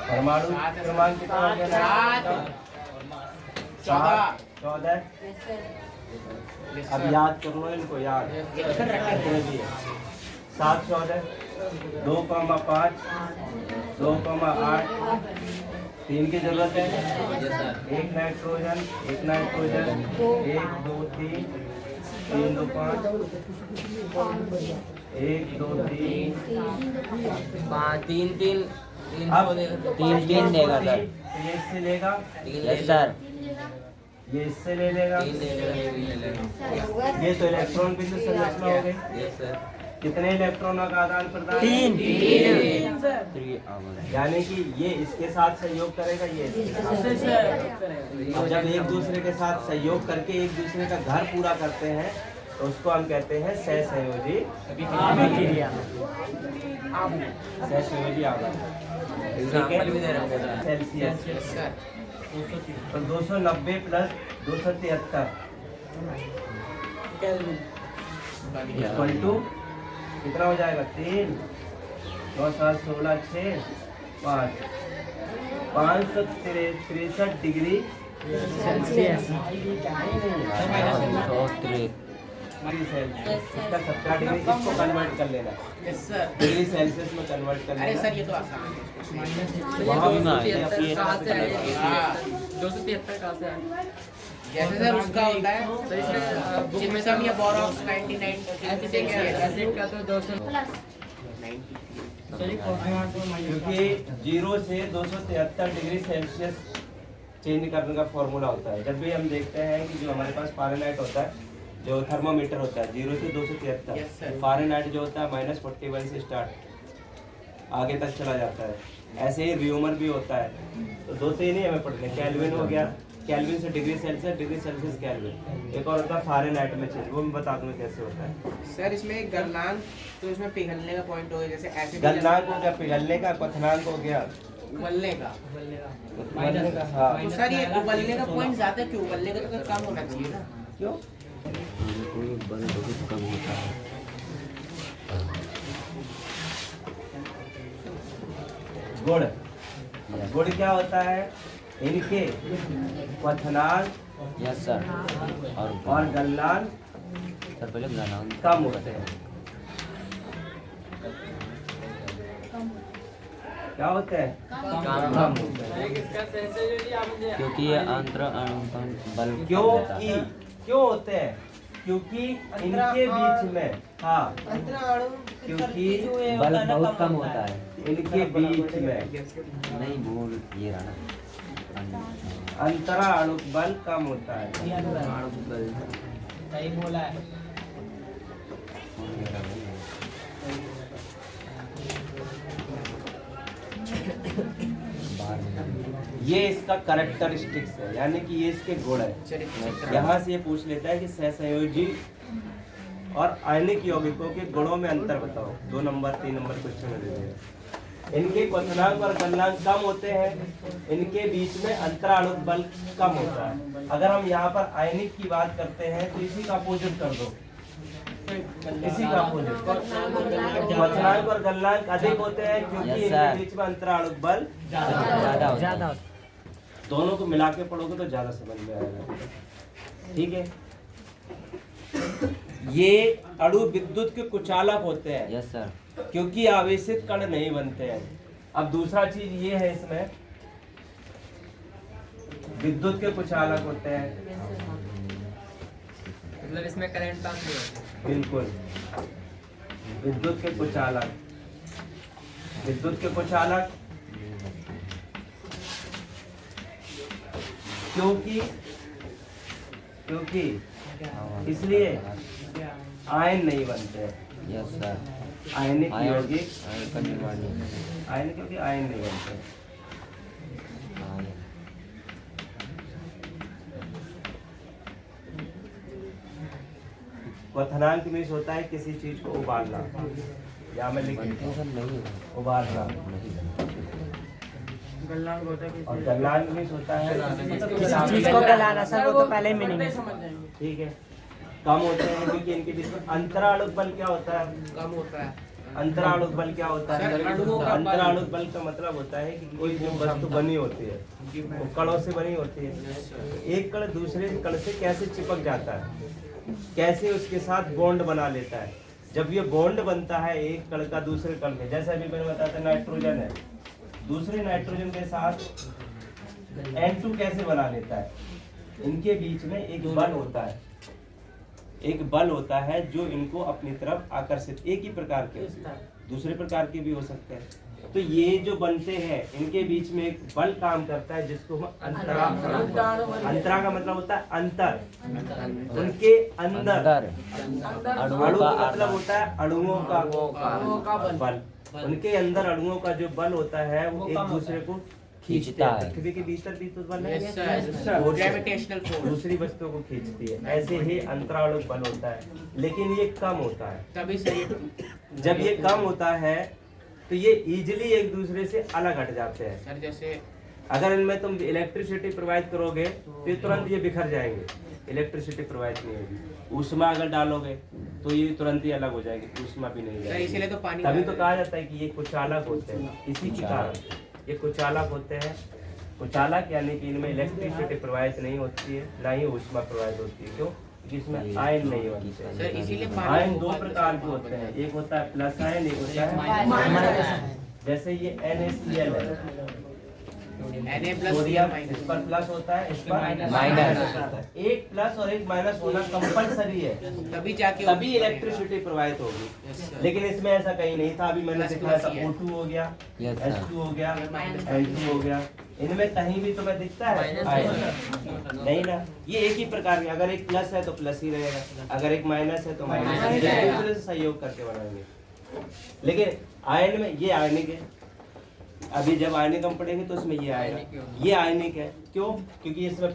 परमाणु क्रमांक कितना हो गया? 14। अब याद कर लो इनको, याद 7 14 2,5 2,8 3 की जरूरत है। एक नाइट्रोजन 1 2 3 3 2 5 1 2 3 3 अब 3 देगा सर। ये इससे लेगा, यस सर। ये इससे ले लेगा। ये तो इलेक्ट्रॉन बिंदु संरचना हो गई। Yes sir. कितने इलेक्ट्रॉनों का आदान प्रदान? 3 यानी कि ये इसके साथ सहयोग करेगा, ये इसके साथ। और जब एक दूसरे के साथ सहयोग करके एक दूसरे का घर पूरा करते हैं तो उसको हम कहते हैं सहसंयोजी अभिक्रिया। सहसंयोजी आवर्त। सेल्सियस तो 290 प्लस 273 इक्वल टू कितना हो जाएगा? 3 9 7 16 6 5 563 डिग्री सेल्सियस। इसका 17 डिग्री इसको कन्वर्ट कर लेना डिग्री सेल्सियस में कन्वर्ट कर लेना। सर ये तो आसान है। वहाँ भी ना 273 कहाँ से है? जैसे सर उसका होता है जिप्सम या बोरॉक्स 99 एसिड का तो 200 क्योंकि 0 से 273 डिग्री सेल्सियस चेंज करने का फॉर्मूला होता है। जब भी हम देखते हैं कि जो हमारे पास फ़ारेनहाइट होता है, जो थर्मामीटर होता है 0 से 273, फ़ारेनहाइट जो होता है -41 से स्टार्ट आगे तक चला जाता है। ऐसे ही व्यूमर भी होता है। तो 2-3 ही हमें पढ़ने, केल्विन हो गया, केल्विन से डिग्री सेल्सियस केल्विन। एक और होता है फ़ारेनहाइट में चेंज, वो मैं बता दूंगा कैसे होता है। सर इसमें गलनांक तो इसमें पिघलने का पॉइंट हो गया, जैसे एसिड गलनांक हो गया, पिघलने का, क्वथनांक हो गया, उबलने का। उबलने का। हाँ तो सर ये उबलने का पॉइंट ज्यादा क्यों? उबलने का तो कम होना चाहिए ना? क्यों? बल बहुत कम होता है। गुण क्या होता है? इनके क्वथनांक यस सर। और गलनांक सर पहले गलनांक कम होते हैं। क्या होते हैं? कम होते हैं। क्योंकि ये अंतर अनुपात बल क्यों होते हैं? क्योंकि इनके बीच में, हाँ, क्योंकि बल बहुत कम होता है इनके बीच में नहीं बोल ये रहा अंतरा अणु बल कम होता है। सही बोला है। ये इसका कैरेक्टरिस्टिक्स है, यानी कि ये इसके गुण है। यहाँ से ये पूछ लेता है कि सहसंयोजी और आयनिक यौगिकों के गुणों में अंतर बताओ। 2 नंबर 3 नंबर क्वेश्चन में दे देगा। इनके क्वथनांक और गलनांक कम होते हैं, इनके बीच में अंतराणुक बल कम होता है। अगर हम यहाँ पर आयनिक की बात करते हैं तो इसी का अपोजिट कर दो, इसी का अपोजिट। क्वथनांक और गलनांक अधिक होते हैं क्योंकि इनके बीच में अंतराणुक बल ज्यादा। दोनों को मिला के पढ़ोगे तो ज्यादा समझ में आएगा। ठीक है। ये अणु विद्युत के कुचालक होते हैं। Yes sir. क्योंकि आवेशित कण नहीं बनते हैं। अब दूसरा चीज ये है, इसमें विद्युत के कुचालक होते हैं, मतलब इसमें करंट पास नहीं होता। बिल्कुल। विद्युत के कुचालक, क्योंकि इसलिए आयन नहीं बनते। Yes sir. आयनिक यौगिक का निर्माण नहीं होता। आयन, क्योंकि आयन नहीं बनते। क्वथनांक मीन्स होता है किसी चीज को उबालना, या मैं लिख देता हूं, नहीं उबालना। और गलनांक मीन्स होता है किसी चीज को गलाना। सर वो तो पहले ही मीनिंग है। ठीक है। कम होते हैं क्योंकि इनके बीच में अंतराणुक बल क्या होता है? कम होता है। अंतराणुक बल क्या होता है? सर, अणुओं का बल। अंतराणुक बल का मतलब होता है कि कोई जो वस्तु बनी होती है वो कणों से बनी होती है। एक कण दूसरे कण से कैसे चिपक जाता है, कैसे उसके साथ बॉन्ड बना लेता है। जब ये बॉन्ड बनता है एक कण का दूसरे कण में, जैसे अभी मैंने बताया था नाइट्रोजन है, दूसरे नाइट्रोजन के साथ N2 कैसे बना लेता है, इनके बीच में एक बल होता है, एक बल होता है जो इनको अपनी तरफ आकर्षित, एक ही प्रकार के, दूसरे प्रकार के भी हो सकते हैं। तो ये जो बनते हैं इनके बीच में एक बल काम करता है जिसको हम अंतरा, अंतरा का मतलब होता है अंतर, उनके अंदर। अणु का मतलब होता है अणुओं का बल, उनके अंदर अणुओं का जो बल होता है वो एक दूसरे को खींचता है। पृथ्वी के भीतर भी तो बल है, ग्रेविटेशनल फोर्स दूसरी वस्तुओं को खींचती है। ऐसे ही अंतराणुक बल होता है, लेकिन ये कम होता है। तभी सही। जब ये कम होता है तो ये इजीली एक दूसरे से अलग हट जाते हैं। सर जैसे अगर इनमें तुम इलेक्ट्रिसिटी प्रोवाइड करोगे तो ये तुरंत ये बिखर जाएंगे, इलेक्ट्रिसिटी प्रोवाइड नहीं होगी। ऊष्मा अगर डालोगे तो ये तुरंत ही अलग हो जाएगी, ऊष्मा भी नहीं सर जाएगी। इसीलिए तो पानी तभी तो कहा जाता है कि ये कुचालक होते हैं, इसी के कारण ये कुचालक होते हैं। कुचालक यानी कि इनमें इलेक्ट्रिसिटी प्रोवाइड नहीं होती है, ना ही ऊष्मा प्रोवाइड होती है। क्यों? क्योंकि इसमें आयन नहीं होती है। सर इसीलिए आयन दो प्रकार के होते हैं, एक होता है प्लस आयन, एक होता है माइनस। जैसे ये NaCl है, Na+ सोडियम, माइनस। इस पर प्लस होता है, इस पर माइनस होता है। एक प्लस और एक माइनस होना कंपलसरी है, तभी जाके तभी इलेक्ट्रिसिटी प्रोवाइड होगी। लेकिन इसमें ऐसा कहीं नहीं था। अभी मैंने दिखाया था O2 हो गया, Yes, sir. H2 हो गया, N2 हो गया। इनमें कहीं भी तुम्हें दिखता है आयन? नहीं ना। ये एक ही प्रकार के, अगर एक प्लस है तो प्लस ही रहेगा, अगर एक माइनस है तो माइनस, एक दूसरे से सहयोग करके बनाएंगे। लेकिन आयन में ये आयनिक है, अभी जब आयनिक हम पढ़ेंगे तो उसमें ये आएगा, ये आयनिक है। क्यों? क्योंकि इसमें